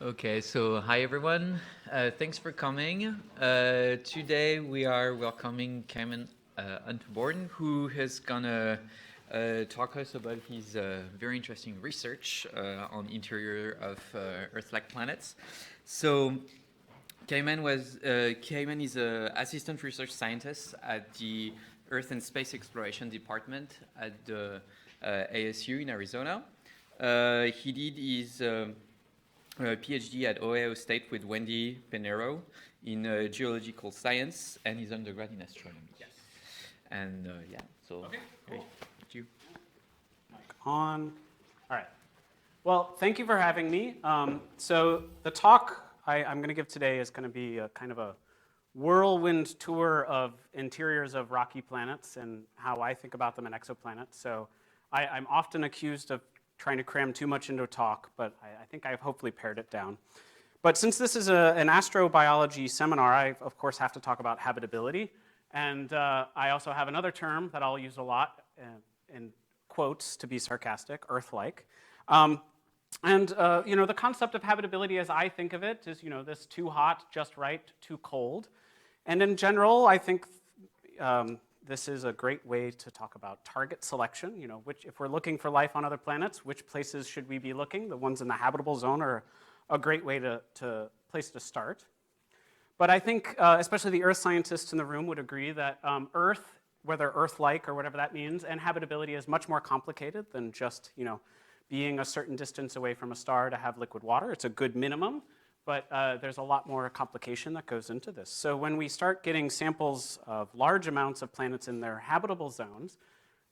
Okay, so hi everyone. Thanks for coming. Today we are welcoming Cayman Unterborn, who is gonna talk us about his very interesting research on interior of Earth-like planets. So Cayman is an assistant research scientist at the Earth and Space Exploration Department at the ASU in Arizona. He did his PhD at Ohio State with Wendy Pinero in geological science and his undergrad in astronomy. Yes. And yeah, so okay, cool. Thank you. Mic on. All right. Well, thank you for having me. So the talk I'm going to give today is going to be a kind of a whirlwind tour of interiors of rocky planets and how I think about them in exoplanets. So I'm often accused of trying to cram too much into a talk, but I think I've hopefully pared it down. But since this is an astrobiology seminar, I, of course, have to talk about habitability. And I also have another term that I'll use a lot in quotes to be sarcastic, Earth-like. The concept of habitability as I think of it is, this too hot, just right, too cold. And in general, I think this is a great way to talk about target selection, if we're looking for life on other planets, which places should we be looking? The ones in the habitable zone are a great way place to start. But I think, especially the Earth scientists in the room would agree that Earth, whether Earth-like or whatever that means, and habitability is much more complicated than just, being a certain distance away from a star to have liquid water. It's a good minimum. But there's a lot more complication that goes into this. So when we start getting samples of large amounts of planets in their habitable zones,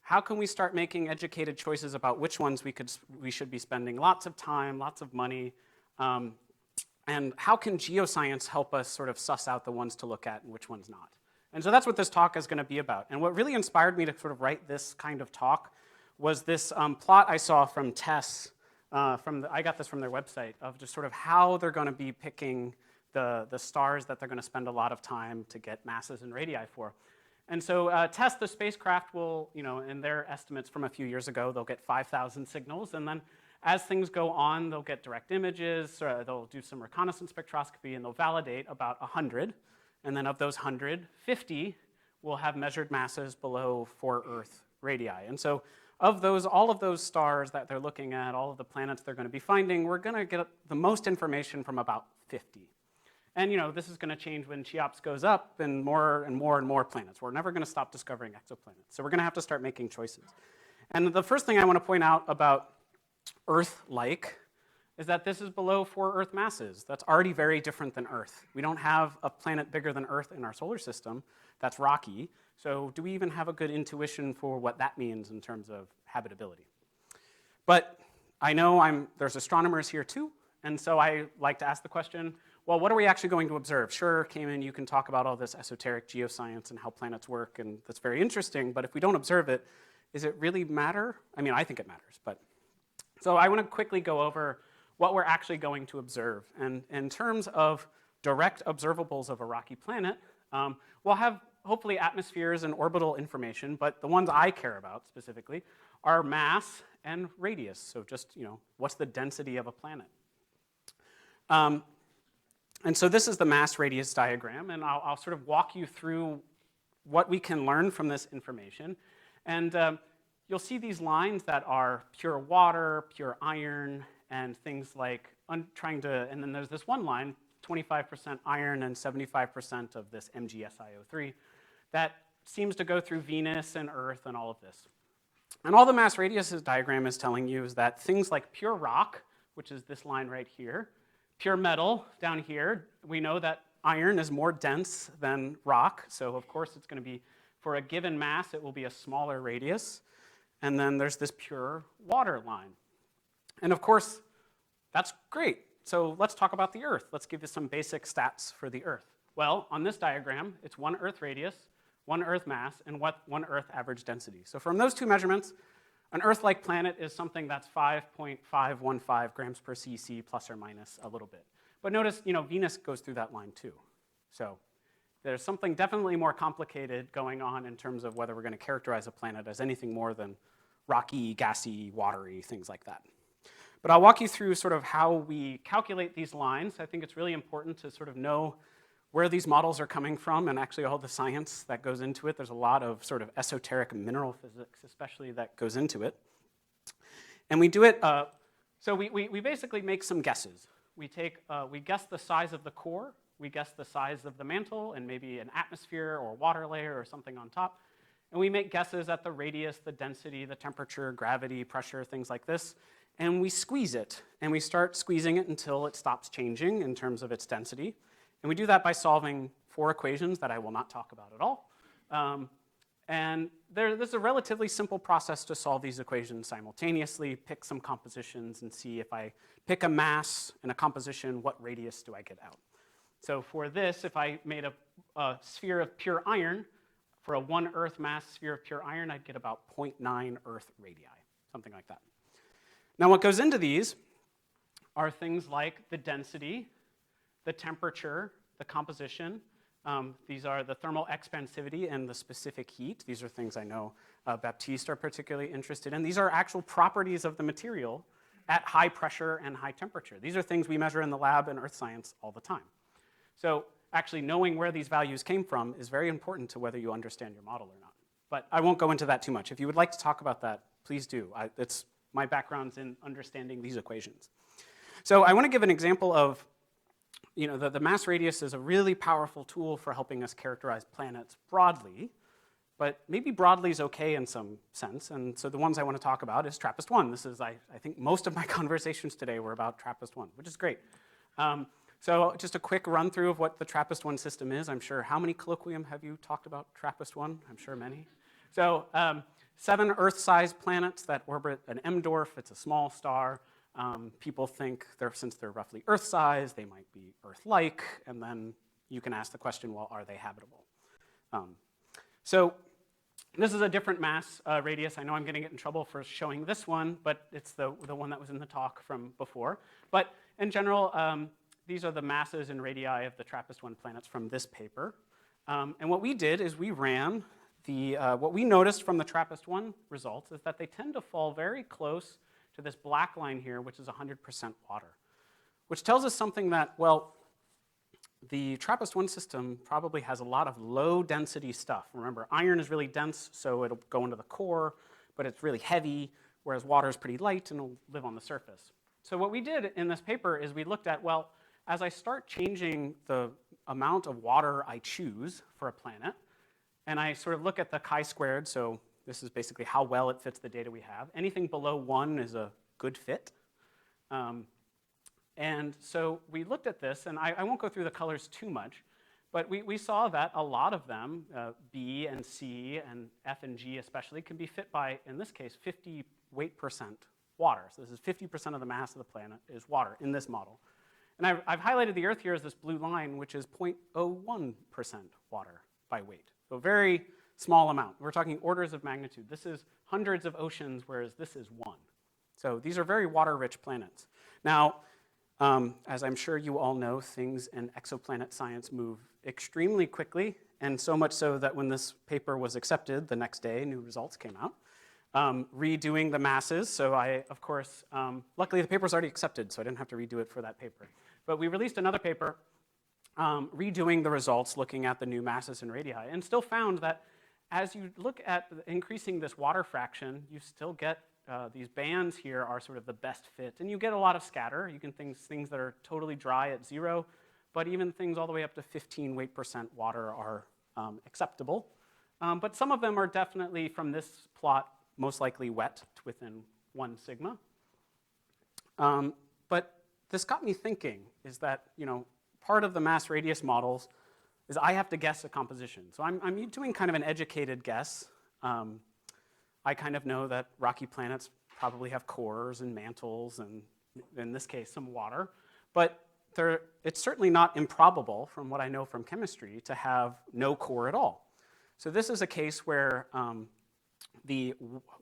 how can we start making educated choices about which ones we should be spending lots of time, lots of money, and how can geoscience help us sort of suss out the ones to look at and which ones not? And so that's what this talk is going to be about. And what really inspired me to sort of write this kind of talk was this plot I saw from TESS. I got this from their website, of just sort of how they're going to be picking the stars that they're going to spend a lot of time to get masses and radii for. And so TESS, the spacecraft, will, in their estimates from a few years ago, they'll get 5,000 signals. And then as things go on, they'll get direct images, they'll do some reconnaissance spectroscopy, and they'll validate about 100. And then of those 100, 50 will have measured masses below 4 Earth radii. And so of those, all of those stars that they're looking at, all of the planets they're going to be finding, we're going to get the most information from about 50. And this is going to change when CHEOPS goes up and more and more and more planets. We're never going to stop discovering exoplanets. So we're going to have to start making choices. And the first thing I want to point out about Earth-like is that this is below 4 Earth masses. That's already very different than Earth. We don't have a planet bigger than Earth in our solar system that's rocky. So do we even have a good intuition for what that means in terms of habitability? But I know there's astronomers here too, and so I like to ask the question, well, what are we actually going to observe? Sure, Cayman, you can talk about all this esoteric geoscience and how planets work, and that's very interesting, but if we don't observe it, does it really matter? I mean, I think it matters, but. So I want to quickly go over what we're actually going to observe. And in terms of direct observables of a rocky planet, we'll have hopefully atmospheres and orbital information, but the ones I care about specifically are mass and radius. So just, what's the density of a planet? And so this is the mass radius diagram, and I'll sort of walk you through what we can learn from this information. And you'll see these lines that are pure water, pure iron, and things like and then there's this one line, 25% iron and 75% of this MgSiO3, that seems to go through Venus and Earth and all of this. And all the mass radius diagram is telling you is that things like pure rock, which is this line right here, pure metal down here, we know that iron is more dense than rock, so of course it's going to be, for a given mass, it will be a smaller radius. And then there's this pure water line. And of course, that's great. So let's talk about the Earth. Let's give you some basic stats for the Earth. Well, on this diagram, it's 1 Earth radius, 1 Earth mass, and 1 Earth average density. So from those two measurements, an Earth-like planet is something that's 5.515 grams per cc plus or minus a little bit. But notice, Venus goes through that line too. So there's something definitely more complicated going on in terms of whether we're going to characterize a planet as anything more than rocky, gassy, watery, things like that. But I'll walk you through sort of how we calculate these lines. I think it's really important to sort of know where these models are coming from and actually all the science that goes into it. There's a lot of sort of esoteric mineral physics, especially, that goes into it. And we do it, so we basically make some guesses. We guess the size of the core, we guess the size of the mantle and maybe an atmosphere or water layer or something on top. And we make guesses at the radius, the density, the temperature, gravity, pressure, things like this. And we squeeze it. And we start squeezing it until it stops changing in terms of its density. And we do that by solving 4 equations that I will not talk about at all. And this is a relatively simple process to solve these equations simultaneously, pick some compositions, and see if I pick a mass and a composition, what radius do I get out? So for this, if I made a sphere of pure iron, for a 1 Earth mass sphere of pure iron, I'd get about 0.9 Earth radii, something like that. Now what goes into these are things like the density, the temperature, the composition. These are the thermal expansivity and the specific heat. These are things I know Baptiste are particularly interested in. These are actual properties of the material at high pressure and high temperature. These are things we measure in the lab in earth science all the time. So actually knowing where these values came from is very important to whether you understand your model or not. But I won't go into that too much. If you would like to talk about that, please do. My background's in understanding these equations. So I want to give an example of, the mass radius is a really powerful tool for helping us characterize planets broadly, but maybe broadly is okay in some sense. And so the ones I want to talk about is TRAPPIST-1. This is, I think most of my conversations today were about TRAPPIST-1, which is great. So just a quick run through of what the TRAPPIST-1 system is. I'm sure, how many Colloquium have you talked about TRAPPIST-1? I'm sure many. So 7 Earth-sized planets that orbit an M-dwarf. It's a small star. People think since they're roughly Earth-sized, they might be Earth-like, and then you can ask the question, well, are they habitable? So this is a different mass radius. I know I'm going to get in trouble for showing this one, but it's the one that was in the talk from before. But in general, these are the masses and radii of the TRAPPIST-1 planets from this paper. And what we did is we ran what we noticed from the TRAPPIST-1 results is that they tend to fall very close to this black line here, which is 100% water, which tells us something that, well, the TRAPPIST-1 system probably has a lot of low-density stuff. Remember, iron is really dense, so it'll go into the core, but it's really heavy, whereas water is pretty light and it'll live on the surface. So what we did in this paper is we looked at, well, as I start changing the amount of water I choose for a planet, and I sort of look at the chi-squared, so this is basically how well it fits the data we have. Anything below 1 is a good fit. And so we looked at this, and I won't go through the colors too much, but we saw that a lot of them, B and C and F and G especially, can be fit by, in this case, 50 weight% water. So this is 50% of the mass of the planet is water in this model. And I've highlighted the Earth here as this blue line, which is 0.01% water by weight. So a very small amount. We're talking orders of magnitude. This is hundreds of oceans, whereas this is 1. So these are very water-rich planets. Now, as I'm sure you all know, things in exoplanet science move extremely quickly, and so much so that when this paper was accepted, the next day, new results came out. Redoing the masses, so of course, luckily the paper's already accepted, so I didn't have to redo it for that paper. But we released another paper redoing the results, looking at the new masses and radii, and still found that as you look at increasing this water fraction, you still get these bands here are sort of the best fit, and you get a lot of scatter. You can things that are totally dry at 0, but even things all the way up to 15 weight% water are acceptable. But some of them are definitely, from this plot, most likely wet to within 1 sigma. But this got me thinking, is that, part of the mass radius models is I have to guess a composition. So I'm doing kind of an educated guess. I kind of know that rocky planets probably have cores and mantles and, in this case, some water. But it's certainly not improbable, from what I know from chemistry, to have no core at all. So this is a case where the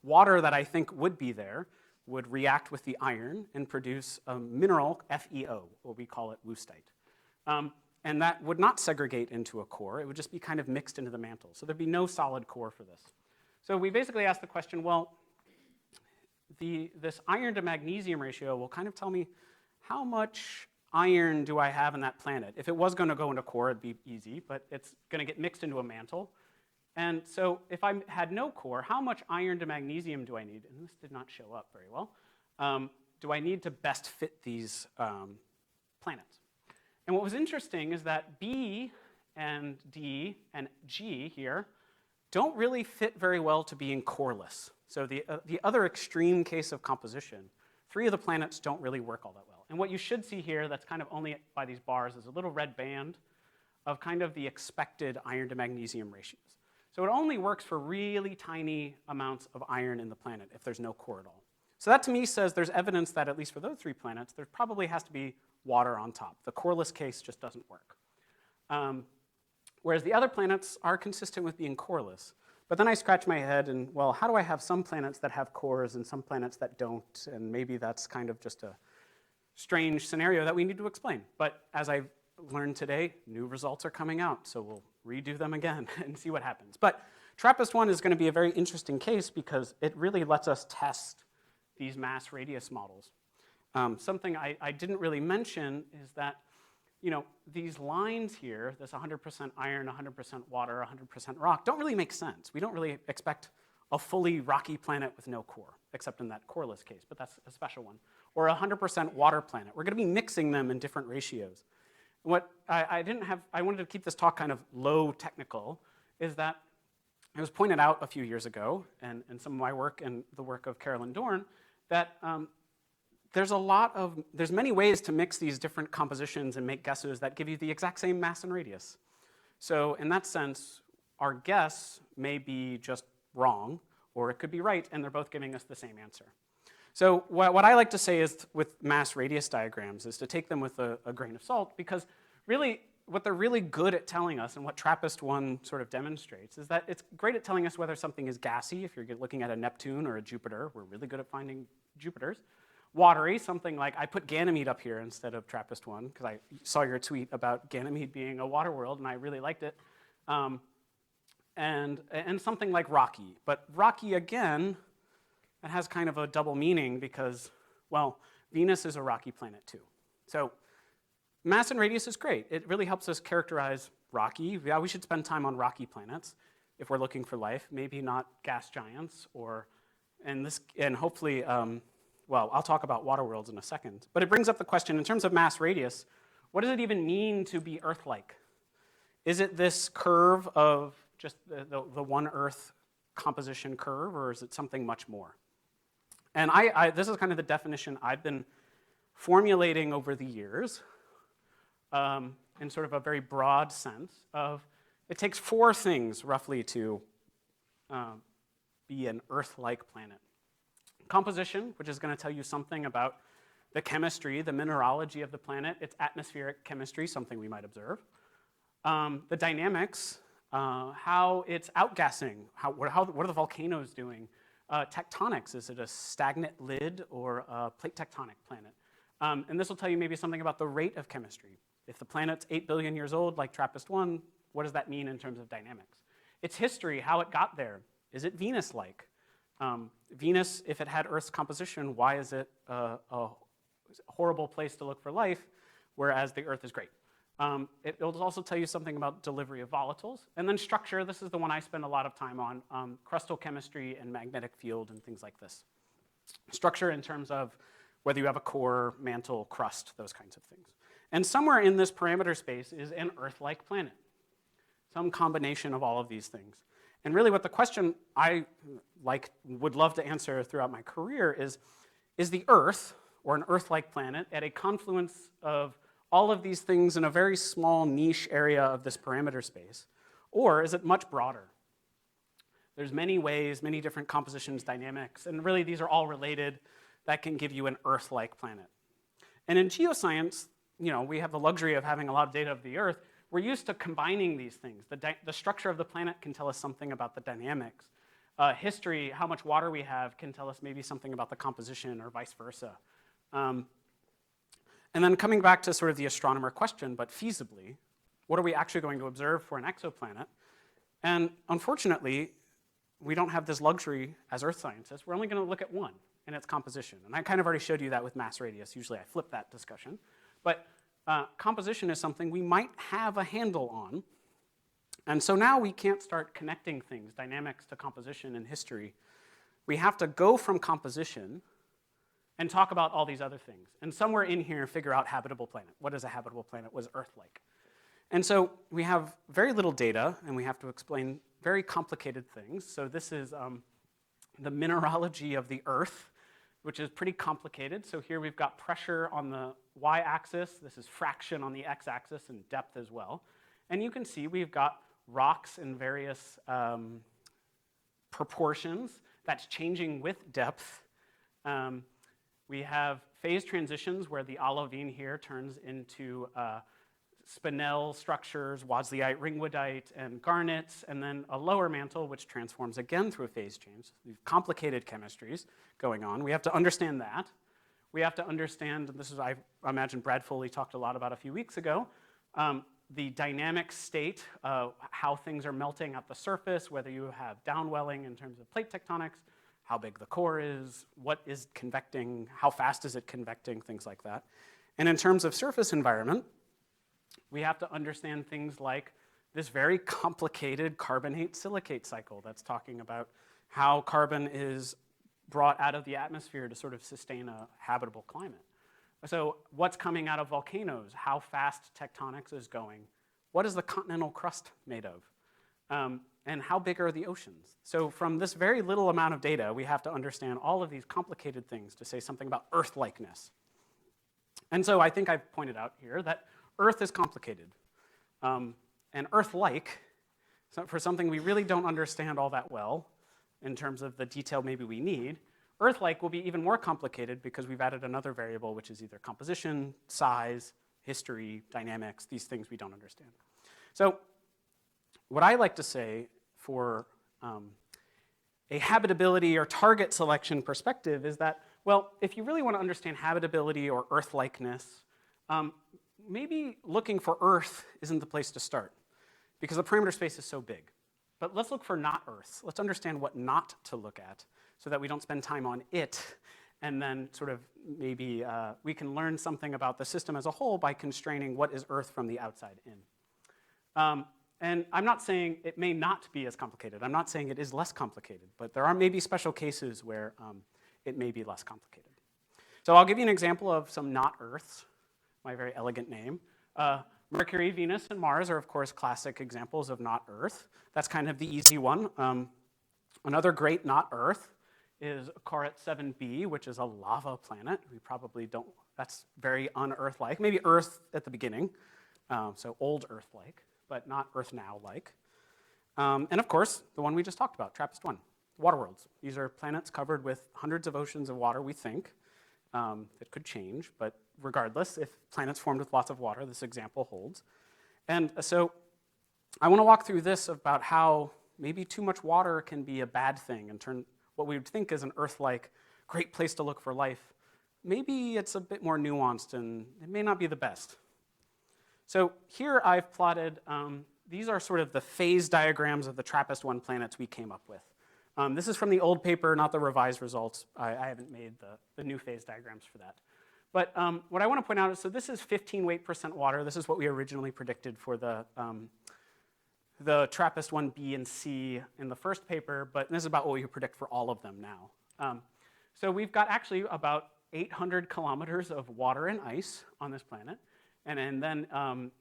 water that I think would be there would react with the iron and produce a mineral, FeO, or we call it woostite. And that would not segregate into a core. It would just be kind of mixed into the mantle. So there'd be no solid core for this. So we basically asked the question, well, this iron to magnesium ratio will kind of tell me how much iron do I have in that planet. If it was going to go into core, it'd be easy, but it's going to get mixed into a mantle. And so if I had no core, how much iron to magnesium do I need? And this did not show up very well. Do I need to best fit these planets? And what was interesting is that B and D and G here don't really fit very well to being coreless. So the other extreme case of composition, 3 of the planets don't really work all that well. And what you should see here that's kind of only by these bars is a little red band of kind of the expected iron to magnesium ratios. So it only works for really tiny amounts of iron in the planet if there's no core at all. So that to me says there's evidence that at least for those 3 planets, there probably has to be water on top. The coreless case just doesn't work. Whereas the other planets are consistent with being coreless. But then I scratch my head and, well, how do I have some planets that have cores and some planets that don't? And maybe that's kind of just a strange scenario that we need to explain. But as I've learned today, new results are coming out. So we'll redo them again and see what happens. But TRAPPIST-1 is going to be a very interesting case because it really lets us test these mass radius models. Something I didn't really mention is that these lines here, this 100% iron, 100% water, 100% rock, don't really make sense. We don't really expect a fully rocky planet with no core, except in that coreless case, but that's a special one. Or a 100% water planet. We're going to be mixing them in different ratios. What I wanted to keep this talk kind of low technical, is that it was pointed out a few years ago, and some of my work and the work of Carolyn Dorn, that there's many ways to mix these different compositions and make guesses that give you the exact same mass and radius. So in that sense, our guess may be just wrong, or it could be right, and they're both giving us the same answer. So what I like to say is with mass radius diagrams is to take them with a grain of salt, because really what they're really good at telling us, and what TRAPPIST-1 sort of demonstrates, is that it's great at telling us whether something is gassy. If you're looking at a Neptune or a Jupiter, we're really good at finding Jupiters. Watery, something like, I put Ganymede up here instead of TRAPPIST-1, because I saw your tweet about Ganymede being a water world, and I really liked it. And something like rocky. But rocky, again, it has kind of a double meaning because, well, Venus is a rocky planet too. So mass and radius is great. It really helps us characterize rocky. Yeah, we should spend time on rocky planets if we're looking for life, maybe not gas giants and hopefully, well, I'll talk about water worlds in a second. But it brings up the question, in terms of mass radius, what does it even mean to be Earth-like? Is it this curve of just the one Earth composition curve, or is it something much more? And this is kind of the definition I've been formulating over the years in sort of a very broad sense of, it takes 4 things roughly to be an Earth-like planet. Composition, which is going to tell you something about the chemistry, the mineralogy of the planet, its atmospheric chemistry, something we might observe. The dynamics, how it's outgassing, what are the volcanoes doing? Tectonics, is it a stagnant lid or a plate tectonic planet? And this will tell you maybe something about the rate of chemistry. If the planet's 8 billion years old, like TRAPPIST-1, what does that mean in terms of dynamics? Its history, how it got there. Is it Venus-like? Venus, if it had Earth's composition, why is it a horrible place to look for life, whereas the Earth is great? It'll also tell you something about delivery of volatiles. And then structure, this is the one I spend a lot of time on, crustal chemistry and magnetic field and things like this. Structure in terms of whether you have a core, mantle, crust, those kinds of things. And somewhere in this parameter space is an Earth-like planet, some combination of all of these things. And really what the question I would love to answer throughout my career is the Earth, or an Earth-like planet, at a confluence of all of these things in a very small niche area of this parameter space? Or is it much broader? There's many ways, many different compositions, dynamics, and really these are all related that can give you an Earth-like planet. And in geoscience, we have the luxury of having a lot of data of the Earth. We're used to combining these things. The structure of the planet can tell us something about the dynamics. History, how much water we have, can tell us maybe something about the composition or vice versa. And then coming back to sort of the astronomer question, but feasibly, what are we actually going to observe for an exoplanet? And unfortunately, we don't have this luxury as Earth scientists. We're only going to look at one. and its composition. And I kind of already showed you that with mass radius. Usually I flip that discussion. But composition is something we might have a handle on. And so now we can't start connecting things, dynamics to composition in history. We have to go from composition and talk about all these other things. And somewhere in here, figure out habitable planet. What is a habitable planet? What is Earth like? And so we have very little data, and we have to explain very complicated things. So this is the mineralogy of the Earth, which is pretty complicated. So here we've got pressure on the y-axis. This is fraction on the x-axis and depth as well. And you can see we've got rocks in various proportions. That's changing with depth. We have phase transitions where the olivine here turns into spinel structures, wazlite, ringwoodite, and garnets, and then a lower mantle which transforms again through a phase change. We've complicated chemistries going on. We have to understand that. We have to understand, and this is, I imagine Brad Foley talked a lot about a few weeks ago, the dynamic state, how things are melting at the surface, whether you have downwelling in terms of plate tectonics, how big the core is, what is convecting, how fast is it convecting, things like that. And in terms of surface environment, we have to understand things like this very complicated carbonate-silicate cycle that's talking about how carbon is brought out of the atmosphere to sort of sustain a habitable climate. So what's coming out of volcanoes? How fast tectonics is going? What is the continental crust made of? And how big are the oceans? So from this very little amount of data, we have to understand all of these complicated things to say something about Earth-likeness. And so I think I've pointed out here that Earth is complicated. And Earth-like, so for something we really don't understand all that well in terms of the detail maybe we need, Earth-like will be even more complicated because we've added another variable, which is either composition, size, history, dynamics, these things we don't understand. So what I like to say for a habitability or target selection perspective is that, well, if you really want to understand habitability or Earth-likeness, maybe looking for Earth isn't the place to start because the parameter space is so big. But let's look for not Earths. Let's understand what not to look at so that we don't spend time on it, and then sort of maybe we can learn something about the system as a whole by constraining what is Earth from the outside in. And I'm not saying it may not be as complicated. I'm not saying it is less complicated, but there are maybe special cases where it may be less complicated. So I'll give you an example of some not Earths, my very elegant name. Mercury, Venus, and Mars are, of course, classic examples of not Earth. That's kind of the easy one. Another great not Earth is Coreless 7b, which is a lava planet. We probably don't, that's very un-Earth-like. Maybe Earth at the beginning, so old Earth-like, but not Earth now-like. And of course, the one we just talked about, TRAPPIST-1, water worlds. These are planets covered with hundreds of oceans of water, we think. It could change, but regardless, if planets formed with lots of water, this example holds. And so I want to walk through this about how maybe too much water can be a bad thing and turn what we would think is an Earth-like great place to look for life. Maybe it's a bit more nuanced and it may not be the best. So here I've plotted, these are sort of the phase diagrams of the TRAPPIST-1 planets we came up with. This is from the old paper, not the revised results. I haven't made the new phase diagrams for that. But what I want to point out is, so this is 15 weight% water. This is what we originally predicted for the TRAPPIST-1 B and C in the first paper, but this is about what we predict for all of them now. So we've got actually about 800 kilometers of water and ice on this planet, and then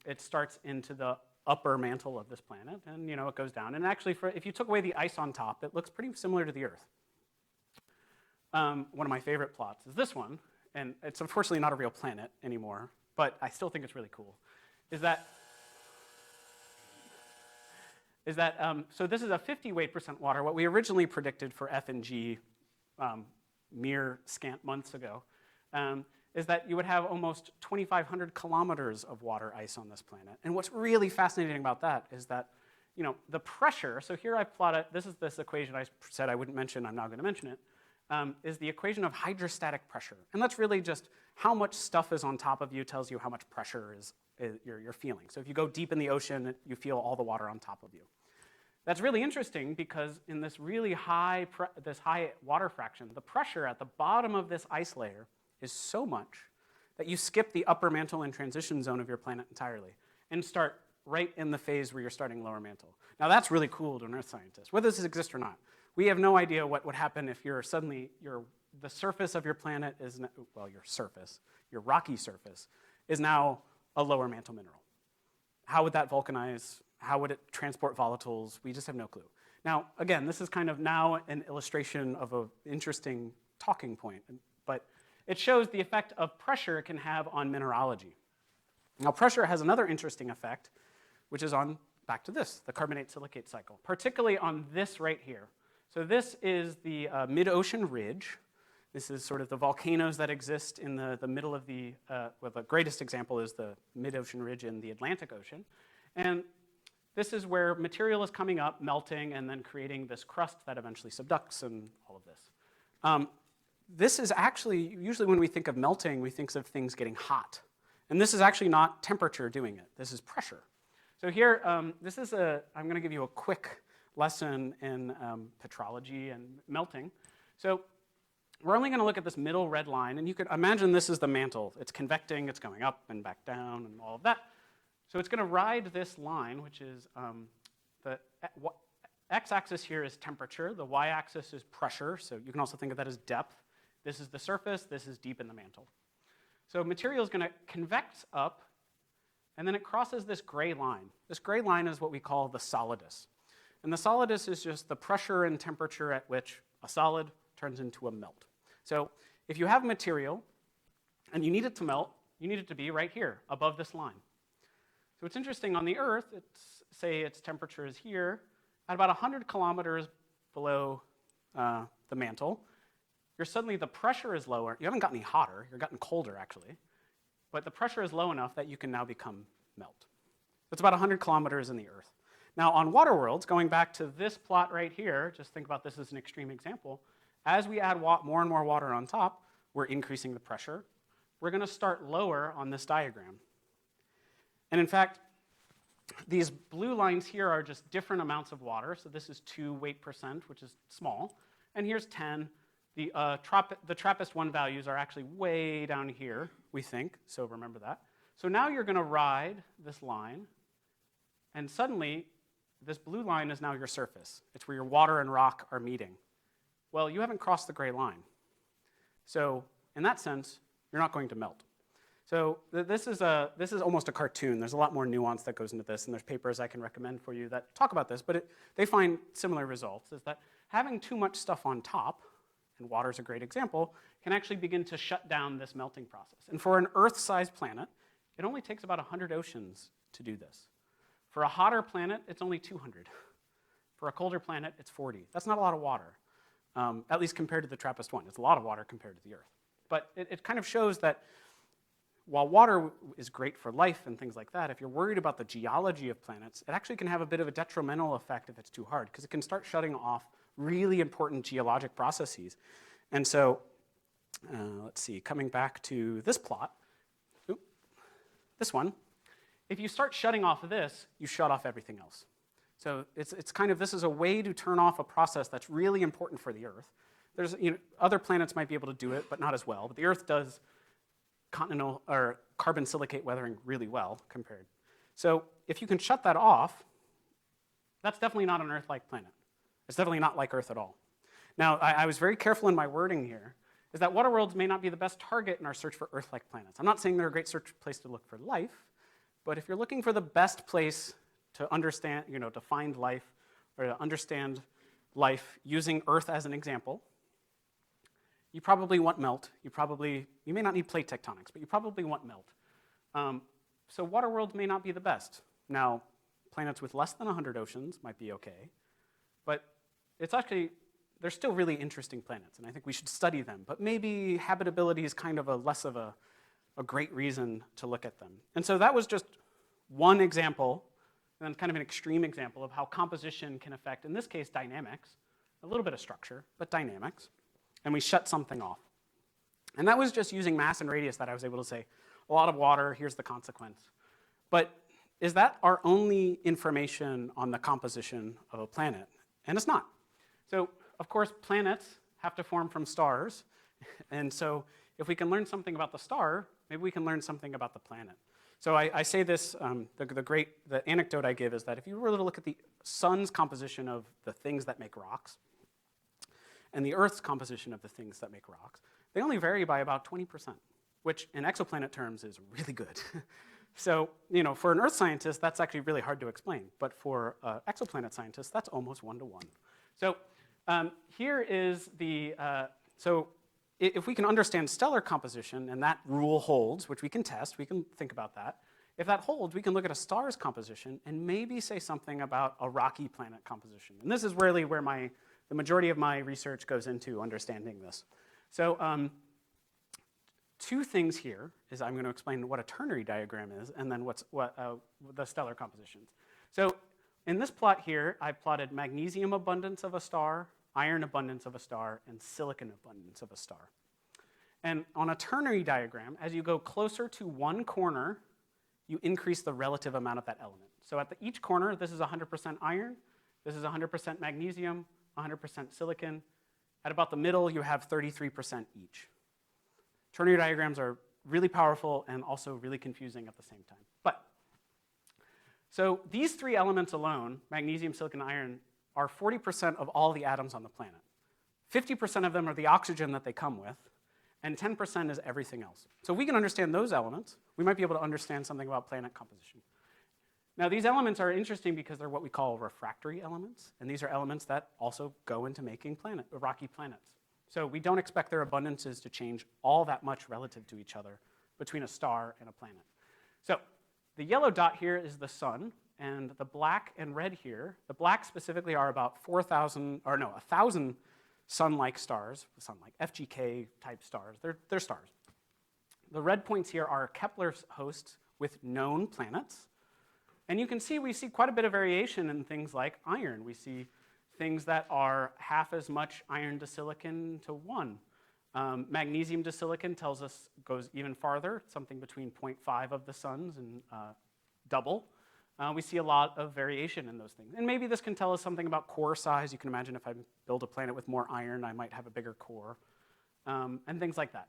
it starts into the upper mantle of this planet, and it goes down. And actually, if you took away the ice on top, it looks pretty similar to the Earth. One of my favorite plots is this one, and it's unfortunately not a real planet anymore, but I still think it's really cool, so this is a 50 weight% water. What we originally predicted for F and G mere scant months ago is that you would have almost 2,500 kilometers of water ice on this planet. And what's really fascinating about that is that the pressure, so here I plotted, this is this equation I said I wouldn't mention, I'm now going to mention it, is the equation of hydrostatic pressure. And that's really just how much stuff is on top of you tells you how much pressure you're feeling. So if you go deep in the ocean, you feel all the water on top of you. That's really interesting because in this really high water fraction, the pressure at the bottom of this ice layer is so much that you skip the upper mantle and transition zone of your planet entirely and start right in the phase where you're starting lower mantle. Now that's really cool to an Earth scientist, whether this exists or not. We have no idea what would happen if you're suddenly, the surface of your planet is, well, your rocky surface, is now a lower mantle mineral. How would that volcanize? How would it transport volatiles? We just have no clue. Now, again, this is kind of now an illustration of an interesting talking point, but it shows the effect of pressure can have on mineralogy. Now, pressure has another interesting effect, which is on, back to this, the carbonate-silicate cycle, particularly on this right here. So this is the mid-ocean ridge. This is sort of the volcanoes that exist in the middle of the, well, the greatest example is the mid-ocean ridge in the Atlantic Ocean. And this is where material is coming up, melting, and then creating this crust that eventually subducts and all of this. This is actually, usually when we think of melting, we think of things getting hot. And this is actually not temperature doing it. This is pressure. So here, I'm going to give you a quick lesson in petrology and melting. So we're only going to look at this middle red line, and you could imagine this is the mantle. It's convecting, it's going up and back down and all of that. So it's going to ride this line, which is the x-axis here is temperature, the y-axis is pressure, so you can also think of that as depth. This is the surface, this is deep in the mantle. So material is going to convect up, and then it crosses this gray line. This gray line is what we call the solidus. And the solidus is just the pressure and temperature at which a solid turns into a melt. So if you have material and you need it to melt, you need it to be right here, above this line. So it's interesting, on the Earth, say its temperature is here, at about 100 kilometers below the mantle, the pressure is lower. You haven't gotten any hotter, you're gotten colder actually, but the pressure is low enough that you can now become melt. It's about 100 kilometers in the Earth. Now on water worlds, going back to this plot right here, just think about this as an extreme example, as we add more and more water on top, we're increasing the pressure. We're going to start lower on this diagram. And in fact, these blue lines here are just different amounts of water. So this is 2 weight percent, which is small. And here's 10. The TRAPPIST-1 values are actually way down here, we think. So remember that. So now you're going to ride this line. And suddenly, this blue line is now your surface. It's where your water and rock are meeting. Well, you haven't crossed the gray line. So in that sense, you're not going to melt. So this is almost a cartoon. There's a lot more nuance that goes into this, and there's papers I can recommend for you that talk about this, but they find similar results, is that having too much stuff on top, and water's a great example, can actually begin to shut down this melting process. And for an Earth-sized planet, it only takes about 100 oceans to do this. For a hotter planet, it's only 200. For a colder planet, it's 40. That's not a lot of water, at least compared to the TRAPPIST-1. It's a lot of water compared to the Earth. But it kind of shows that while water is great for life and things like that, if you're worried about the geology of planets, it actually can have a bit of a detrimental effect if it's too hard, because it can start shutting off really important geologic processes. And so, let's see, coming back to this plot, this one, if you start shutting off this, you shut off everything else. So it's kind of, this is a way to turn off a process that's really important for the Earth. There's, other planets might be able to do it, but not as well. But the Earth does continental or carbon silicate weathering really well compared. So if you can shut that off, that's definitely not an Earth-like planet. It's definitely not like Earth at all. Now, I was very careful in my wording here, is that water worlds may not be the best target in our search for Earth-like planets. I'm not saying they're a great place to look for life, but if you're looking for the best place to understand, to find life, or to understand life using Earth as an example, you probably want melt. You may not need plate tectonics, but you probably want melt. So water worlds may not be the best. Now, planets with less than 100 oceans might be okay, but they're still really interesting planets, and I think we should study them. But maybe habitability is kind of less of a great reason to look at them. And so that was just one example, and then kind of an extreme example of how composition can affect, in this case, dynamics, a little bit of structure, but dynamics. And we shut something off. And that was just using mass and radius that I was able to say, a lot of water, here's the consequence. But is that our only information on the composition of a planet? And it's not. So, of course, planets have to form from stars. And so if we can learn something about the star, maybe we can learn something about the planet. So I say this, the anecdote I give is that if you were to look at the sun's composition of the things that make rocks, and the Earth's composition of the things that make rocks, they only vary by about 20%, which in exoplanet terms is really good. So, for an Earth scientist, that's actually really hard to explain. But for exoplanet scientists, that's almost 1-to-1. So here is the, if we can understand stellar composition, and that rule holds, which we can test, we can think about that. If that holds, we can look at a star's composition and maybe say something about a rocky planet composition. And this is really where the majority of my research goes into understanding this. So two things here is I'm going to explain what a ternary diagram is and then what the stellar compositions. So in this plot here, I plotted magnesium abundance of a star, iron abundance of a star, and silicon abundance of a star. And on a ternary diagram, as you go closer to one corner, you increase the relative amount of that element. So at each corner, this is 100% iron, this is 100% magnesium, 100% silicon. At about the middle, you have 33% each. Ternary diagrams are really powerful and also really confusing at the same time. So these three elements alone, magnesium, silicon, iron, are 40% of all the atoms on the planet. 50% of them are the oxygen that they come with, and 10% is everything else. So if we can understand those elements, we might be able to understand something about planet composition. Now, these elements are interesting because they're what we call refractory elements, and these are elements that also go into making rocky planets. So we don't expect their abundances to change all that much relative to each other between a star and a planet. So the yellow dot here is the sun, and the black and red here, the black specifically are about 1,000 sun-like stars, sun-like FGK type stars. They're stars. The red points here are Kepler's hosts with known planets. And you can see we see quite a bit of variation in things like iron. We see things that are half as much iron to silicon to 1. Magnesium to silicon goes even farther, something between 0.5 of the suns and double. We see a lot of variation in those things. And maybe this can tell us something about core size. You can imagine if I build a planet with more iron, I might have a bigger core, and things like that.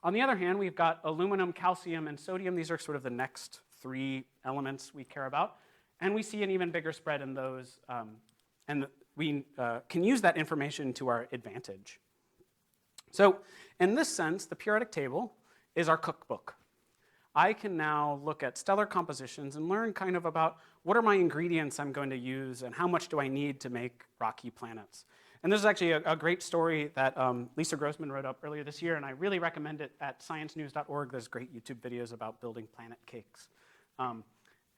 On the other hand, we've got aluminum, calcium, and sodium. These are sort of the next 3 elements we care about. And we see an even bigger spread in those. And we can use that information to our advantage. So in this sense, the periodic table is our cookbook. I can now look at stellar compositions and learn kind of about what are my ingredients I'm going to use and how much do I need to make rocky planets. And this is actually a great story that Lisa Grossman wrote up earlier this year, and I really recommend it at sciencenews.org. There's great YouTube videos about building planet cakes.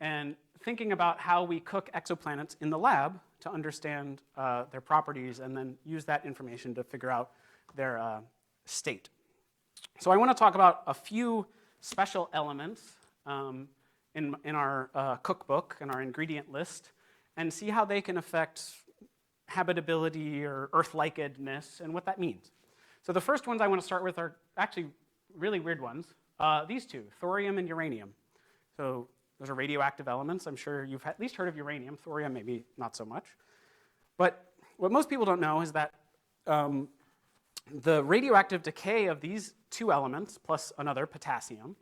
And thinking about how we cook exoplanets in the lab to understand their properties and then use that information to figure out their state. So I want to talk about a few special elements in our cookbook and our ingredient list and see how they can affect habitability or Earth-likedness and what that means. So the first ones I want to start with are actually really weird ones. These two, thorium and uranium. So those are radioactive elements. I'm sure you've at least heard of uranium. Thorium, maybe not so much. But what most people don't know is that the radioactive decay of these 2 elements, plus another, potassium,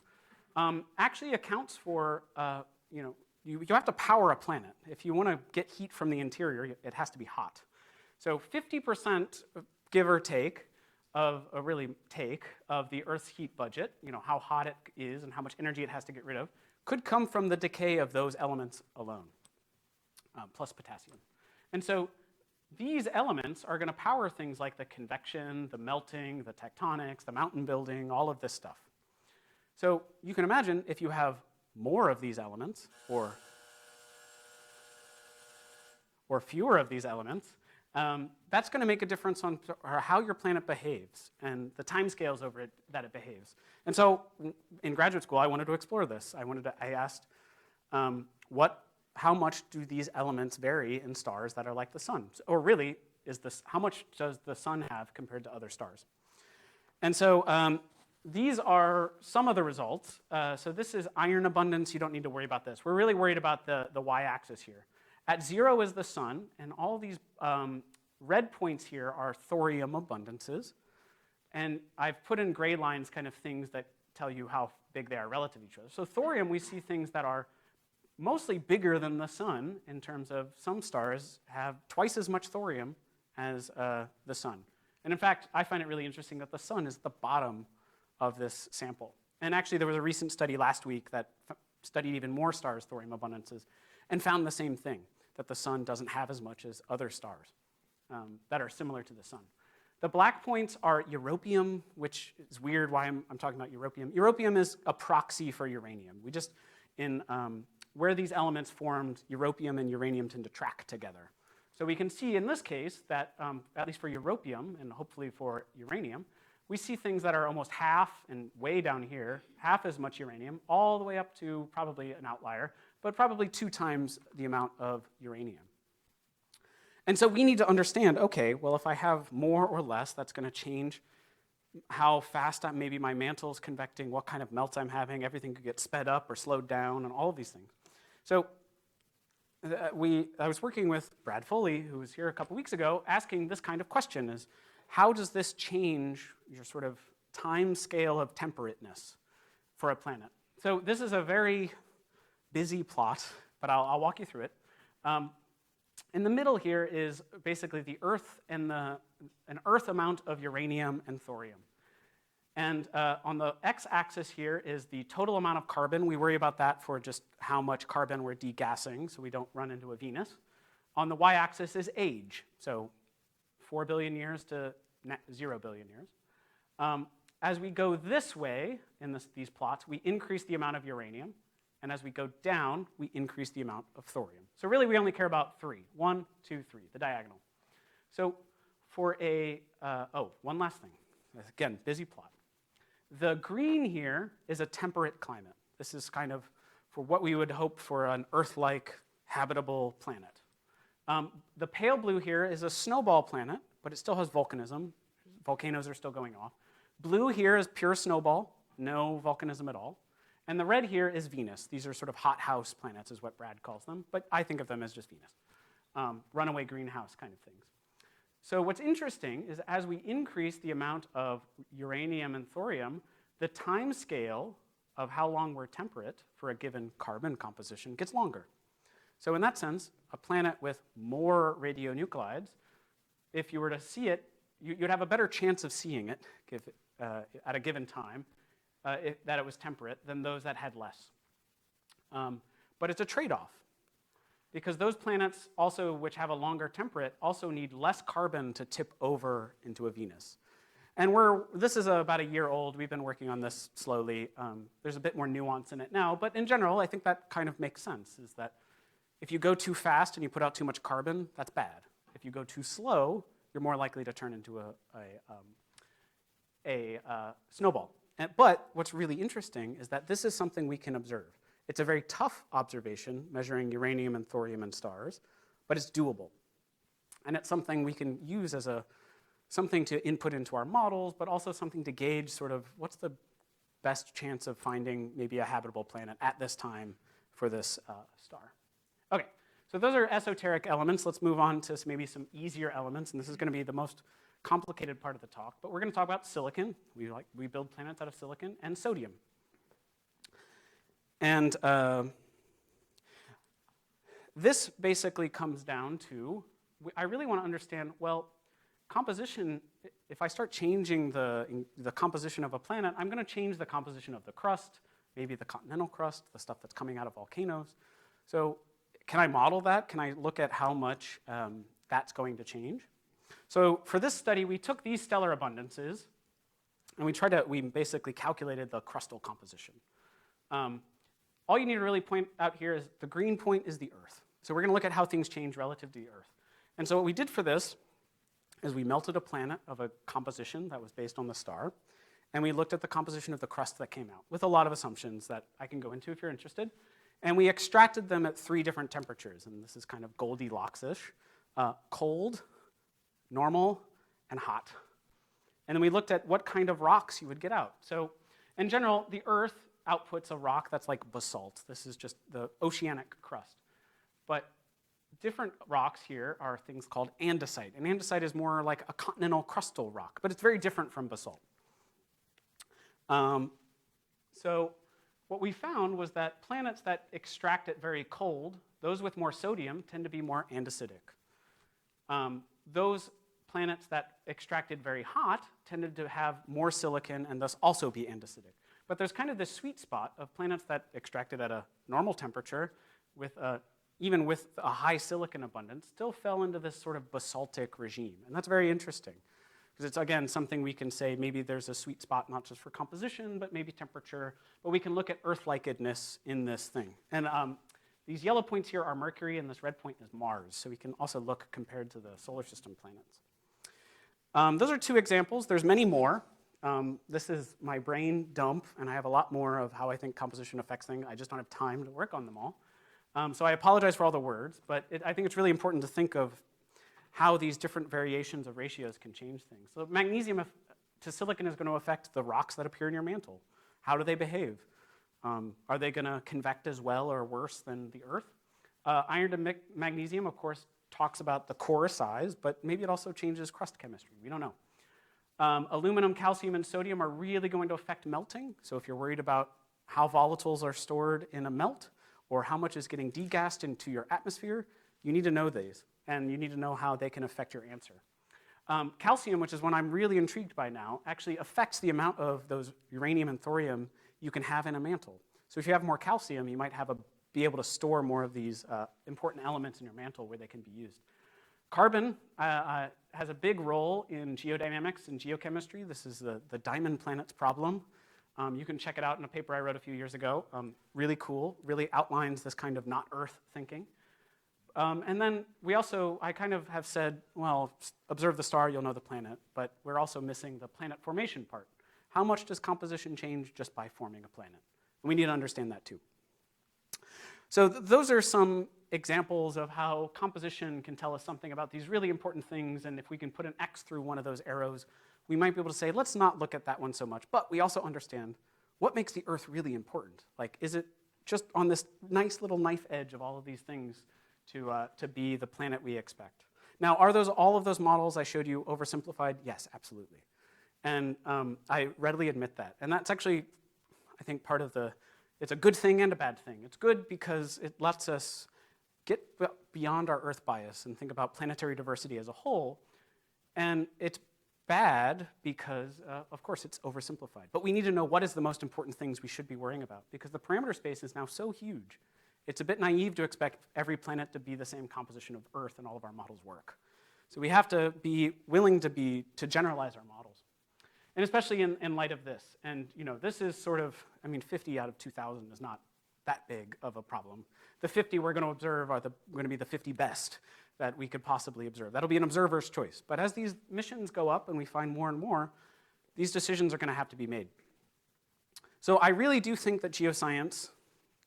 actually accounts for, you have to power a planet. If you want to get heat from the interior, it has to be hot. So 50%, give or take, of the Earth's heat budget, how hot it is and how much energy it has to get rid of, could come from the decay of those elements alone, plus potassium. And so these elements are going to power things like the convection, the melting, the tectonics, the mountain building, all of this stuff. So you can imagine if you have more of these elements or fewer of these elements, that's going to make a difference on how your planet behaves and the timescales over it that it behaves. And so in graduate school, I wanted to explore this. I asked, how much do these elements vary in stars that are like the sun? Or really, how much does the sun have compared to other stars? And so these are some of the results. So this is iron abundance. You don't need to worry about this. We're really worried about the y-axis here. At 0 is the sun, and all these red points here are thorium abundances. And I've put in gray lines kind of things that tell you how big they are relative to each other. So thorium, we see things that are mostly bigger than the sun in terms of some stars have twice as much thorium as the sun. And in fact, I find it really interesting that the sun is at the bottom of this sample. And actually, there was a recent study last week that studied even more stars' thorium abundances and found the same thing, that the sun doesn't have as much as other stars that are similar to the sun. The black points are europium, which is weird why I'm talking about europium. Europium is a proxy for uranium. We just, where these elements formed, europium and uranium tend to track together. So we can see in this case that, at least for europium and hopefully for uranium, we see things that are almost half, and way down here, half as much uranium, all the way up to probably an outlier, but probably 2 times the amount of uranium. And so we need to understand, okay, well, if I have more or less, that's going to change how fast maybe my mantle's convecting, what kind of melts I'm having. Everything could get sped up or slowed down, and all of these things. So I was working with Brad Foley, who was here a couple weeks ago, asking this kind of question: is how does this change your sort of time scale of temperateness for a planet? So this is a very busy plot, but I'll walk you through it. In the middle here is basically the Earth and an Earth amount of uranium and thorium. And on the x-axis here is the total amount of carbon. We worry about that for just how much carbon we're degassing so we don't run into a Venus. On the y-axis is age, so 4 billion years to 0 billion years. As we go this way in these plots, we increase the amount of uranium. And as we go down, we increase the amount of thorium. So really, we only care about 3. 1, 2, 3, the diagonal. So for one last thing. Again, busy plot. The green here is a temperate climate. This is kind of for what we would hope for an Earth-like habitable planet. The pale blue here is a snowball planet, but it still has volcanism. Volcanoes are still going off. Blue here is pure snowball, no volcanism at all. And the red here is Venus. These are sort of hothouse planets is what Brad calls them, but I think of them as just Venus. Runaway greenhouse kind of things. So what's interesting is as we increase the amount of uranium and thorium, the time scale of how long we're temperate for a given carbon composition gets longer. So in that sense, a planet with more radionuclides, if you were to see it, you'd have a better chance of seeing it at a given time that it was temperate than those that had less. But it's a trade-off, because those planets also, which have a longer temperate, also need less carbon to tip over into a Venus. And this is about a year old. We've been working on this slowly. There's a bit more nuance in it now, but in general, I think that kind of makes sense, is that if you go too fast and you put out too much carbon, that's bad. If you go too slow, you're more likely to turn into a snowball. But what's really interesting is that this is something we can observe. It's a very tough observation, measuring uranium and thorium in stars, but it's doable. And it's something we can use as something to input into our models, but also something to gauge sort of what's the best chance of finding maybe a habitable planet at this time for this star. Okay, so those are esoteric elements. Let's move on to maybe some easier elements, and this is going to be the most complicated part of the talk, but we're going to talk about silicon. We build planets out of silicon and sodium. And this basically comes down to, I really want to understand, well, composition, if I start changing the composition of a planet, I'm going to change the composition of the crust, maybe the continental crust, the stuff that's coming out of volcanoes. So can I model that? Can I look at how much that's going to change? So for this study, we took these stellar abundances, and we basically calculated the crustal composition. All you need to really point out here is the green point is the Earth. So we're going to look at how things change relative to the Earth. And so what we did for this is we melted a planet of a composition that was based on the star, and we looked at the composition of the crust that came out with a lot of assumptions that I can go into if you're interested. And we extracted them at 3 different temperatures, and this is kind of Goldilocks-ish: cold, normal, and hot. And then we looked at what kind of rocks you would get out. So In general, the Earth outputs a rock that's like basalt. This is just the oceanic crust. But different rocks here are things called andesite. And andesite is more like a continental crustal rock, but it's very different from basalt. So what we found was that planets that extract it very cold, those with more sodium tend to be more andesitic. Those planets that extracted very hot tended to have more silicon and thus also be andesitic. But there's kind of this sweet spot of planets that extracted at a normal temperature, even with a high silicon abundance, still fell into this sort of basaltic regime. And that's very interesting, because it's, again, something we can say maybe there's a sweet spot not just for composition, but maybe temperature. But we can look at Earth-likedness in this thing. And these yellow points here are Mercury, and this red point is Mars. So we can also look compared to the solar system planets. Those are two examples. There's many more. This is my brain dump, and I have a lot more of how I think composition affects things. I just don't have time to work on them all. So I apologize for all the words, but I think it's really important to think of how these different variations of ratios can change things. So magnesium to silicon is going to affect the rocks that appear in your mantle. How do they behave? Are they going to convect as well or worse than the Earth? Iron to magnesium, of course, talks about the core size, but maybe it also changes crust chemistry. We don't know. Aluminum, calcium, and sodium are really going to affect melting. So if you're worried about how volatiles are stored in a melt or how much is getting degassed into your atmosphere, you need to know these, and you need to know how they can affect your answer. Calcium, which is one I'm really intrigued by now, actually affects the amount of those uranium and thorium you can have in a mantle. So if you have more calcium, you might be able to store more of these important elements in your mantle where they can be used. Carbon has a big role in geodynamics and geochemistry. This is the diamond planets problem. You can check it out in a paper I wrote a few years ago. Really cool, really outlines this kind of not Earth thinking. And then I kind of have said, well, observe the star, you'll know the planet, but we're also missing the planet formation part. How much does composition change just by forming a planet? And we need to understand that too. So those are some examples of how composition can tell us something about these really important things, and if we can put an X through one of those arrows, we might be able to say, let's not look at that one so much, but we also understand what makes the Earth really important. Like, is it just on this nice little knife edge of all of these things to be the planet we expect? Now, are all of those models I showed you oversimplified? Yes, absolutely. And I readily admit that. And that's actually, I think, part of it's a good thing and a bad thing. It's good because it lets us get beyond our Earth bias and think about planetary diversity as a whole. And it's bad because, of course, it's oversimplified. But we need to know what is the most important things we should be worrying about, because the parameter space is now so huge. It's a bit naive to expect every planet to be the same composition of Earth and all of our models work. So we have to be willing to generalize our models. And especially in light of this. And this is sort of, 50 out of 2,000 is not that big of a problem. The 50 we're going to observe are going to be the 50 best that we could possibly observe. That'll be an observer's choice. But as these missions go up and we find more and more, these decisions are going to have to be made. So I really do think that geoscience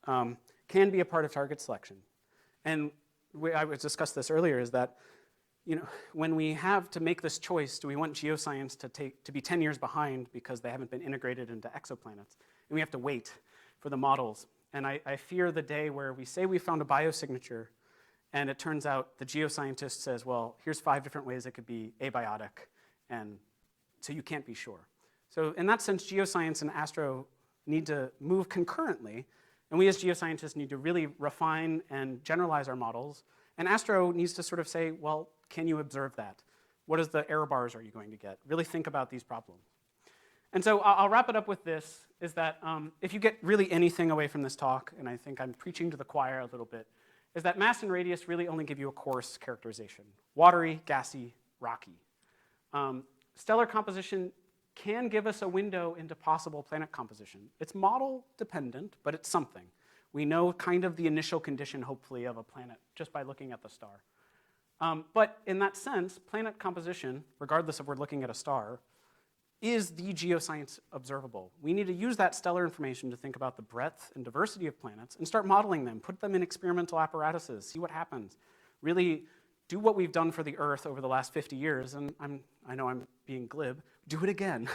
can be a part of target selection. And I discussed this earlier, is that when we have to make this choice, do we want geoscience to be 10 years behind because they haven't been integrated into exoplanets, and we have to wait for the models? And I fear the day where we say we found a biosignature, and it turns out the geoscientist says, well, here's 5 different ways it could be abiotic, and so you can't be sure. So in that sense, geoscience and astro need to move concurrently, and we as geoscientists need to really refine and generalize our models, and astro needs to sort of say, well, can you observe that? What is the error bars are you going to get? Really think about these problems. And so I'll wrap it up with this, is that if you get really anything away from this talk, and I think I'm preaching to the choir a little bit, is that mass and radius really only give you a coarse characterization. Watery, gassy, rocky. Stellar composition can give us a window into possible planet composition. It's model dependent, but it's something. We know kind of the initial condition, hopefully, of a planet just by looking at the star. But in that sense, planet composition, regardless if we're looking at a star, is the geoscience observable. We need to use that stellar information to think about the breadth and diversity of planets and start modeling them, put them in experimental apparatuses, see what happens. Really do what we've done for the Earth over the last 50 years, and I know I'm being glib, do it again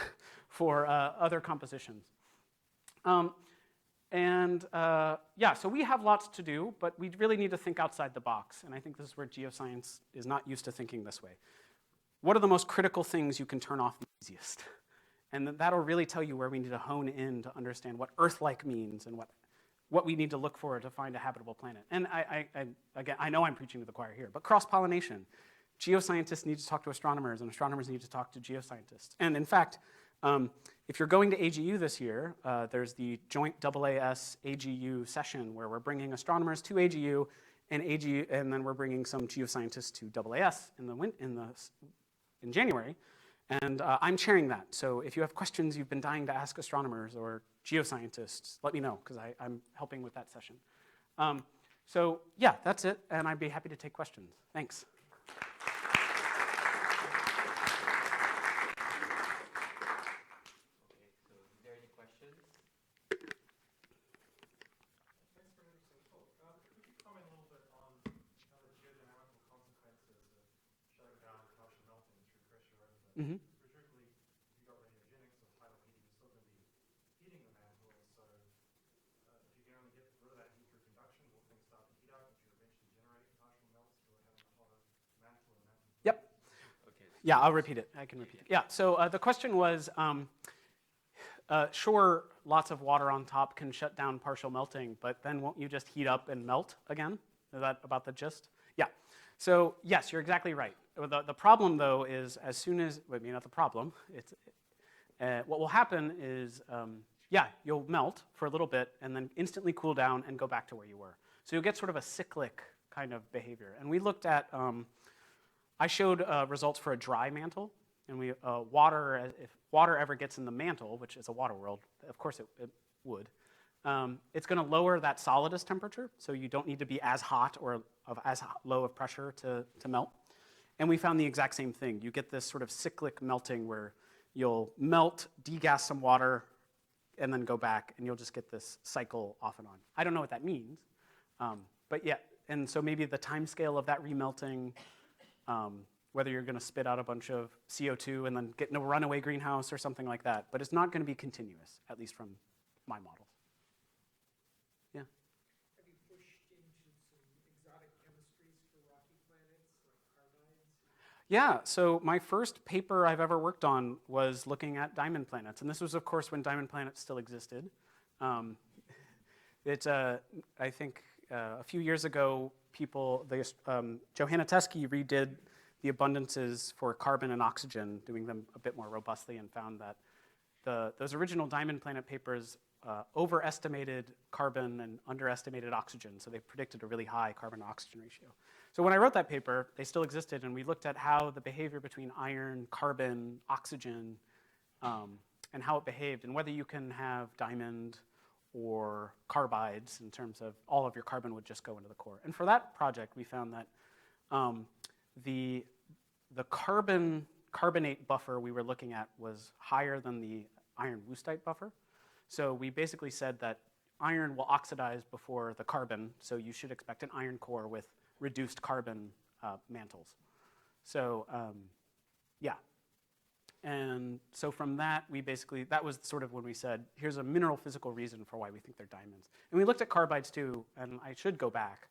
for other compositions. Yeah, so we have lots to do, but we really need to think outside the box. And I think this is where geoscience is not used to thinking this way. What are the most critical things you can turn off the easiest? And that'll really tell you where we need to hone in to understand what Earth-like means and what we need to look for to find a habitable planet. And again, I know I'm preaching to the choir here, but cross-pollination. Geoscientists need to talk to astronomers, and astronomers need to talk to geoscientists. And in fact, if you're going to AGU this year, there's the joint AAS AGU session where we're bringing astronomers to AGU, and then we're bringing some geoscientists to AAS in January. And I'm chairing that. So if you have questions you've been dying to ask astronomers or geoscientists, let me know, because I'm helping with that session. So yeah, that's it, and I'd be happy to take questions. Thanks. Mm-hmm. Presumably, if you've got radiogenics or tidal heating, you're still going to be heating the mantle. And so if you can only get rid of that heat through conduction, will things start to heat up, which will eventually generate partial melts to having a hotter mantle and mantle? Yep. Okay. Yeah, I'll repeat it. I can repeat it. Yeah, so the question was, sure, lots of water on top can shut down partial melting, but then won't you just heat up and melt again? Is that about the gist? Yeah. So yes, you're exactly right. The problem, though, is as soon as, not the problem, what will happen is, yeah, you'll melt for a little bit and then instantly cool down and go back to where you were. So you'll get sort of a cyclic kind of behavior. And we looked at, I showed results for a dry mantle. And if water ever gets in the mantle, which is a water world, of course it would, it's going to lower that solidus temperature, so you don't need to be as hot or of as low of pressure to melt. And we found the exact same thing. You get this sort of cyclic melting where you'll melt, degas some water, and then go back, and you'll just get this cycle off and on. I don't know what that means, but yeah. And so maybe the time scale of that remelting, whether you're going to spit out a bunch of CO2 and then get in a runaway greenhouse or something like that, but it's not going to be continuous, at least from my models. Yeah. Have you pushed into some exotic chemistries for rocky planets, like carbides? Yeah, so my first paper I've ever worked on was looking at diamond planets. And this was, of course, when diamond planets still existed. I think a few years ago, Johanna TESSI redid the abundances for carbon and oxygen, doing them a bit more robustly, and found that those original diamond planet papers overestimated carbon and underestimated oxygen. So they predicted a really high carbon-oxygen ratio. So when I wrote that paper, they still existed, and we looked at how the behavior between iron, carbon, oxygen, and how it behaved, and whether you can have diamond or carbides in terms of all of your carbon would just go into the core. And for that project, we found that the carbonate buffer we were looking at was higher than the iron woostite buffer. So we basically said that iron will oxidize before the carbon, so you should expect an iron core with reduced carbon mantles. So yeah. And so from that, that was sort of when we said, here's a mineral physical reason for why we think they're diamonds. And we looked at carbides too, and I should go back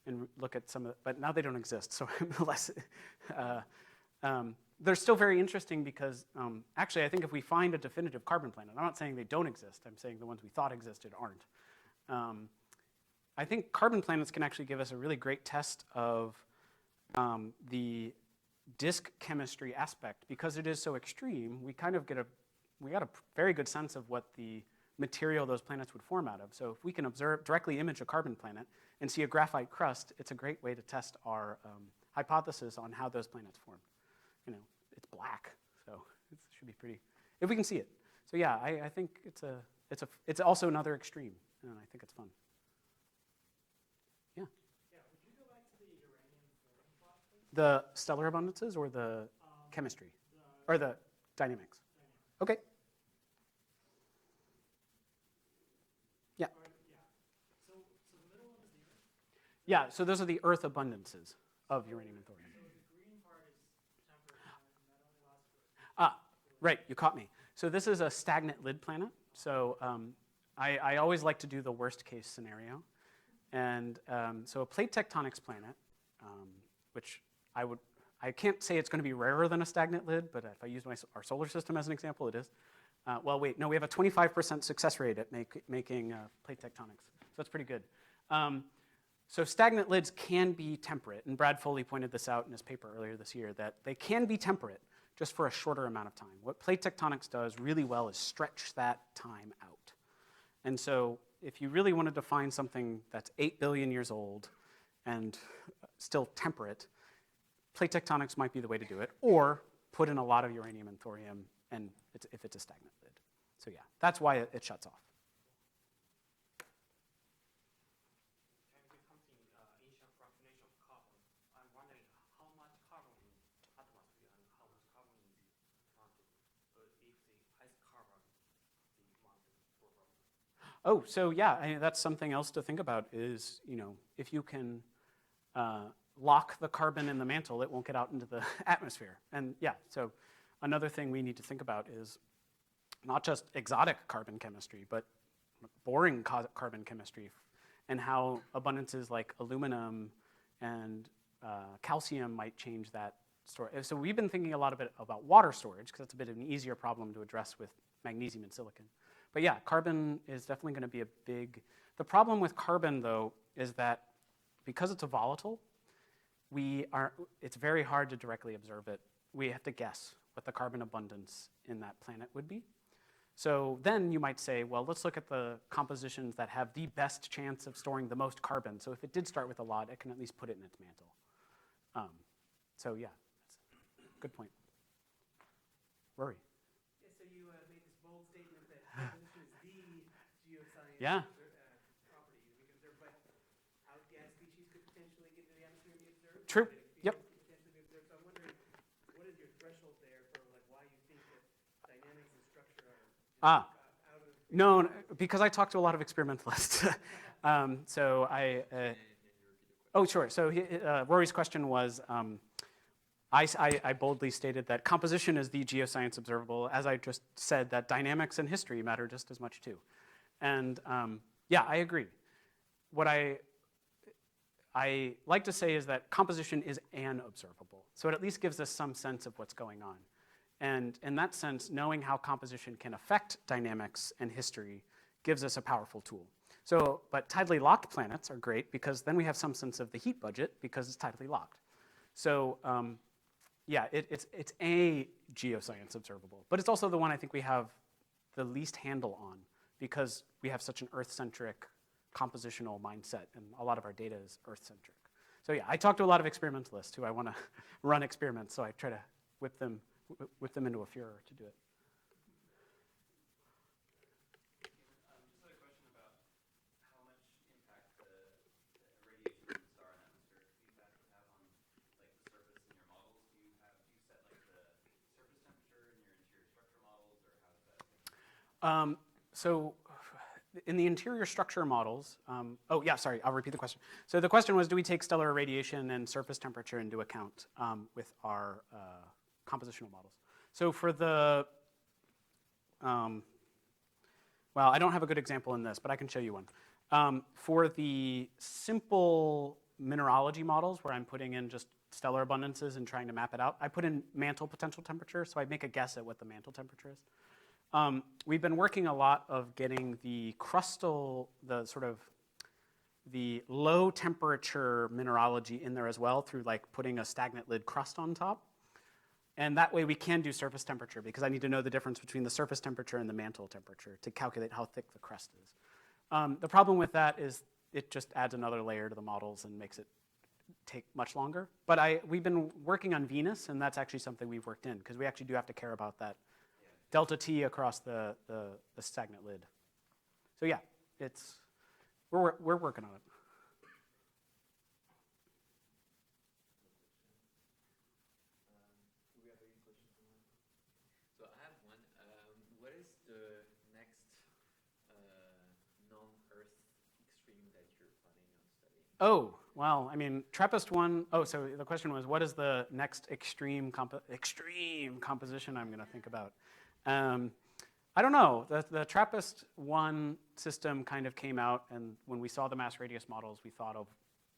and look at some of but now they don't exist, so I'm less. They're still very interesting because actually I think if we find a definitive carbon planet, I'm not saying they don't exist, I'm saying the ones we thought existed aren't. I think carbon planets can actually give us a really great test of the disk chemistry aspect. Because it is so extreme, we kind of got a very good sense of what the material those planets would form out of. So if we can directly image a carbon planet and see a graphite crust, it's a great way to test our hypothesis on how those planets form. It's black, so it should be pretty, if we can see it. So yeah, I think it's also another extreme, and I think it's fun. Yeah? Yeah, would you go back to the uranium forming process? The stellar abundances or the chemistry? Or the dynamics? Okay. Yeah. So the middle one is the Earth? Yeah, so those are the Earth abundances of uranium and thorium. So the green part is temperate, and that only lasts for Right, you caught me. So this is a stagnant lid planet. So I always like to do the worst case scenario. And so a plate tectonics planet, which I can't say it's going to be rarer than a stagnant lid, but if I use our solar system as an example, it is. Well, wait, no, we have a 25% success rate at making plate tectonics. So that's pretty good. So stagnant lids can be temperate, and Brad Foley pointed this out in his paper earlier this year, that they can be temperate just for a shorter amount of time. What plate tectonics does really well is stretch that time out. And so if you really wanted to find something that's 8 billion years old and still temperate, plate tectonics might be the way to do it, or put in a lot of uranium and thorium and if it's a stagnant lid. So yeah, that's why it shuts off. Can you give something initial fractionation of carbon? I'm wondering how much carbon in atmosphere and how much carbon in the mantle. If the ice cover the mantle problem. Oh, so yeah, that's something else to think about is, if you can lock the carbon in the mantle, it won't get out into the atmosphere. And yeah, so another thing we need to think about is not just exotic carbon chemistry, but boring carbon chemistry, and how abundances like aluminum and calcium might change that storage. So we've been thinking a lot about water storage, because that's a bit of an easier problem to address with magnesium and silicon. But yeah, carbon is definitely going to be a big... The problem with carbon, though, is that because it's a volatile, it's very hard to directly observe it. We have to guess what the carbon abundance in that planet would be. So then you might say, well, let's look at the compositions that have the best chance of storing the most carbon. So if it did start with a lot, it can at least put it in its mantle. So yeah, that's a good point. Rory. Yeah, so you made this bold statement that composition is the geoscience Yeah. property that we can observe, but how gas species could potentially get into the atmosphere and be observed? True. That Yep. could potentially be observed. So I'm wondering, what is your threshold there for why you think that dynamics and structure are out of No, because I talked to a lot of experimentalists. Oh, sure. So Rory's question was, I boldly stated that composition is the geoscience observable. As I just said, that dynamics and history matter just as much too. And yeah, I agree. What I like to say is that composition is an observable. So it at least gives us some sense of what's going on. And in that sense, knowing how composition can affect dynamics and history gives us a powerful tool. So, but tidally locked planets are great because then we have some sense of the heat budget because it's tidally locked. So yeah, it's a geoscience observable, but it's also the one I think we have the least handle on because we have such an Earth-centric compositional mindset, and a lot of our data is Earth-centric. So yeah, I talk to a lot of experimentalists who I want to run experiments, so I try to whip them into a furor to do it. Just had a question about how much impact the radiation from the star and atmosphere feedback would have on like the surface in your models. Do you set like the surface temperature in your interior structure models, or how does that? So in the interior structure models, oh yeah, sorry, I'll repeat the question. So the question was, do we take stellar radiation and surface temperature into account with our compositional models? So for the, well, I don't have a good example in this, but I can show you one. For the simple mineralogy models where I'm putting in just stellar abundances and trying to map it out, I put in mantle potential temperature, so I make a guess at what the mantle temperature is. We've been working a lot of getting the crustal, the low temperature mineralogy in there as well through like putting a stagnant lid crust on top. And that way we can do surface temperature because I need to know the difference between the surface temperature and the mantle temperature to calculate how thick the crust is. The problem with that is it just adds another layer to the models and makes it take much longer. But we've been working on Venus, and that's actually something we've worked in because we actually do have to care about that delta T across the stagnant lid. So yeah, we're working on it. So I have one. What is the next non-Earth extreme that you're planning on studying? Oh, well, I mean, TRAPPIST-1, so the question was, what is the next extreme composition I'm going to think about? I don't know. The TRAPPIST-1 system kind of came out, and when we saw the mass radius models, we thought of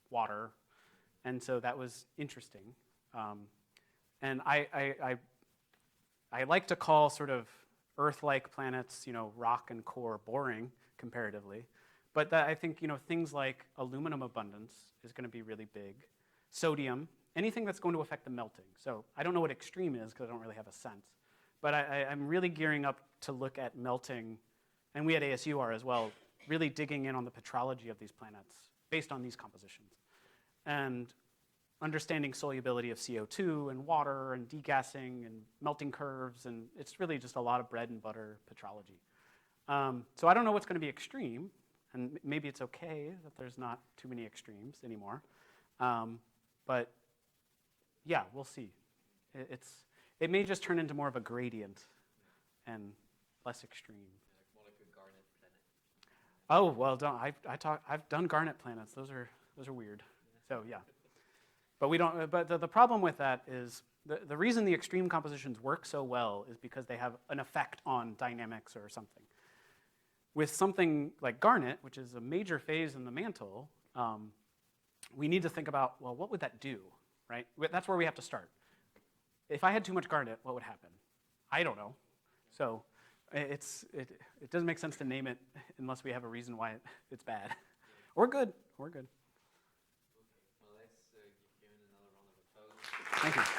water, and so that was interesting. And I like to call sort of Earth-like planets, rock and core, boring comparatively. But I think things like aluminum abundance is going to be really big. Sodium, anything that's going to affect the melting. So I don't know what extreme is because I don't really have a sense. But I'm really gearing up to look at melting, and we at ASU are as well, really digging in on the petrology of these planets based on these compositions. And understanding solubility of CO2 and water and degassing and melting curves, and it's really just a lot of bread and butter petrology. So I don't know what's going to be extreme, and maybe it's okay that there's not too many extremes anymore. But yeah, we'll see. It may just turn into more of a gradient and less extreme. More like a garnet planet. Oh well, I've done garnet planets. Those are weird. So yeah, but we don't. But the problem with that is the reason the extreme compositions work so well is because they have an effect on dynamics or something. With something like garnet, which is a major phase in the mantle, we need to think about, well, what would that do, right? That's where we have to start. If I had too much garnet, what would happen? I don't know. So it doesn't make sense to name it unless we have a reason why it's bad. Or good. Okay, well, let's give Kieran another round of applause. Thank you.